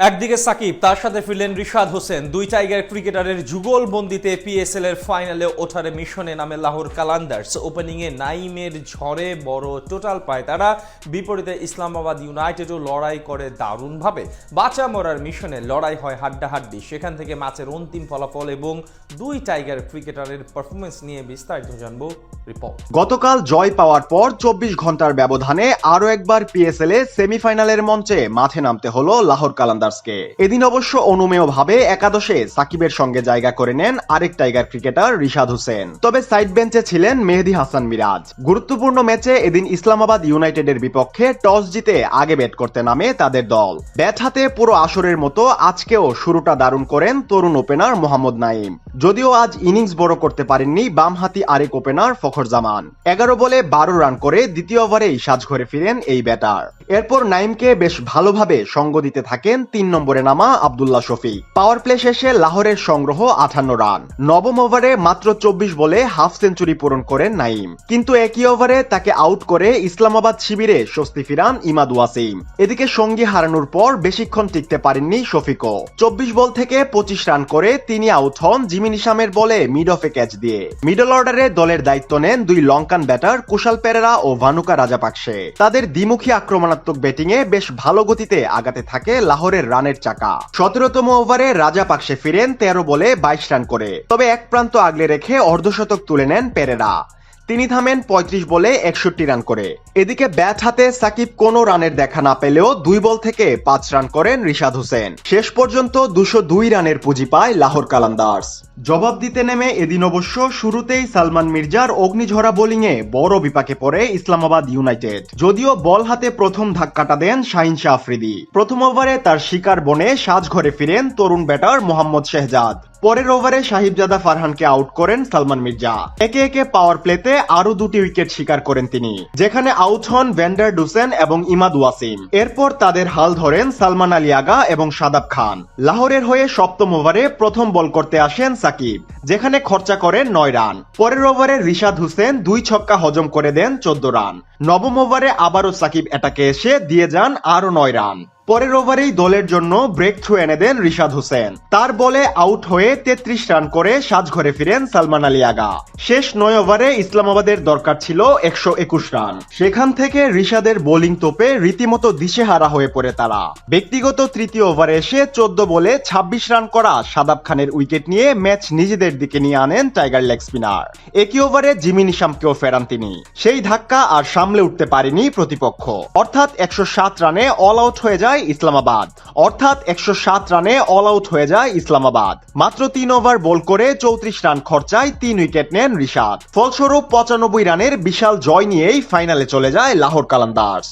একদিকে সাকিব, তার সাথে ফিরলেন রিশাদ হোসেন। দুই টাইগার ক্রিকেটারের যুগলবন্দিতে পিএসএল এর ফাইনালে ওঠার মিশনে নামে লাহোর কালান্দার্স। ওপেনিংয়ে নাইমের ঝড়ে বড় টোটাল পায় তারা। বিপরীতে ইসলামাবাদ ইউনাইটেডও লড়াই করে দারুণভাবে। বাঁচা মরার মিশনে লড়াই হয় হাড্ডাহাড্ডি। সেখান থেকে ম্যাচের অন্তিম ফলাফল এবং দুই টাইগার ক্রিকেটারের পারফরমেন্স নিয়ে বিস্তারিত জানবো রিপোর্ট। গতকাল জয় পাওয়ার পর ২৪ ঘন্টার ব্যবধানে আরও একবার পিএসএল এ সেমিফাইনালের মঞ্চে মাঠে নামতে হলো লাহোর কালান্দার্সকে। এদিন অবশ্য অনুমেয়ভাবে একাদশে সাকিবের সঙ্গে জায়গা করে নেন আরেক টাইগার ক্রিকেটার রিশাদ হোসেন। তবে সাইড বেঞ্চে ছিলেন মেহেদী হাসান মিরাজ। গুরুত্বপূর্ণ ম্যাচে এদিন ইসলামাবাদ ইউনাইটেডের বিপক্ষে টস জিতে আগে ব্যাট করতে নামে তাদের দল। ব্যাট হাতে পুরো আসরের মতো আজকেও শুরুটা দারুণ করেন তরুণ ওপেনার মোহাম্মদ নাইম। যদিও আজ ইনিংস বড় করতে পারেননি বামহাতি আরেক ওপেনার ফখর জামান। ১১ বলে ১২ রান করে দ্বিতীয় ওভারেই সাজঘরে ফিরেন এই ব্যাটার। এরপর নাইমকে বেশ ভালোভাবে সঙ্গ দিতে থাকেন ৩ নম্বরে নামা আব্দুল্লাহ শফিক। পাওয়ার প্লে শেষে লাহোরের সংগ্রহ ৫৮ রান। নবম ওভারে মাত্র ২৪ বলে হাফ সেঞ্চুরি পূরণ করেন নাইম, কিন্তু একই ওভারে তাকে আউট করে ইসলামাবাদ শিবিরে স্বস্তি ফিরান ইমাদ ওয়াসিম। এদিকে সঙ্গী হারানোর পর বেশিক্ষণ টিকতে পারেননি শফিকও। ২৪ বল থেকে ২৫ রান করে তিনি আউট হন জিমি নিশামের বলে মিড অফে ক্যাচ দিয়ে। মিডল অর্ডারে দলের দায়িত্ব নেন দুই লঙ্কান ব্যাটার কুশাল পেরেরা ও ভানুকা রাজাপাকসে। তাদের দ্বিমুখী আক্রমণাত্মক ব্যাটিংয়ে বেশ ভালো গতিতে আগাতে থাকে লাহোরের রানের চাকা। ১৭তম ওভারে রাজাপাকসে ফিরেন ১৩ বলে ২২ রান করে। তবে এক প্রান্ত আগলে রেখে অর্ধশতক তুলে নেন পেরেরা। তিনি থামেন ৩৫ বলে ৬১ রান করে। এদিকে ব্যাট হাতে সাকিব কোনো রানের দেখা না পেলেও ২ বল থেকে ৫ রান করেন রিশাদ হোসেন। শেষ পর্যন্ত ২০২ রানের পুঁজি পায় লাহোর কালান্দার্স। জবাব দিতে নেমে এদিন অবশ্য শুরুতেই সালমান মির্জার অগ্নিঝরা বোলিংয়ে বড় বিপাকে পড়ে ইসলামাবাদ ইউনাইটেড। যদিও বল হাতে প্রথম ধাক্কাটা দেন শাহিন শাহ আফ্রিদি। প্রথম ওভারে তার শিকার বনে সাজঘরে ফিরেন তরুণ ব্যাটার মোহাম্মদ শেহজাদ। পরের ওভারে সাহিবজাদা ফারহানকে আউট করেন সালমান মির্জা। একে একে পাওয়ার প্লেতে আরো ২টি উইকেট শিকার করেন তিনি, যেখানে আউট হন ভ্যান্ডার ডুসেন এবং ইমাদ ওয়াসিম। এরপর তাদের হাল ধরেন সালমান আলী আগা এবং শাদাব খান। লাহোরের হয়ে সপ্তম ওভারে প্রথম বল করতে আসেন সাকিব, যেখানে খরচা করেন ৯ রান। পরের ওভারে রিশাদ হোসেন ২ ছক্কা হজম করে দেন ১৪ রান। নবম ওভারে আবারও সাকিব অ্যাটাকে এসে দিয়ে যান আরো ৯ রান। পরের ওভারেই দলের জন্য ব্রেক থ্রু এনে দেন রিশাদ হোসেন। তার বলে আউট হয়ে ৩৩ রান করে সাজঘরে ফিরেন সালমান আলী আগা। শেষ ৯ ওভারে ইসলামাবাদের দরকার ছিল ১২১ রান। সেখান থেকে রিশাদের বোলিং তোপে রীতিমতো দিশেহারা হয়ে পড়ে তারা। ব্যক্তিগত তৃতীয় ওভারে এসে ১৪ বলে ২৬ রান করা শাদাব খানের উইকেট নিয়ে ম্যাচ নিজেদের দিকে নিয়ে আনেন টাইগার লেগ স্পিনার। একই ওভারে জিমি নিশামকেও ফেরান তিনি। সেই ধাক্কা আর সামলে উঠতে পারেনি প্রতিপক্ষ। অর্থাৎ ১০৭ রানে অল আউট হয়ে যায় ইসলামাবাদ। মাত্র ৩ ওভার বল করে ৩৪ রান খরচায় ৩ উইকেট নেন রিশাদ। ফলস্বরূপ ৯৫ রানের বিশাল জয় নিয়েই ফাইনালে চলে যায় লাহোর কালান্দার্স।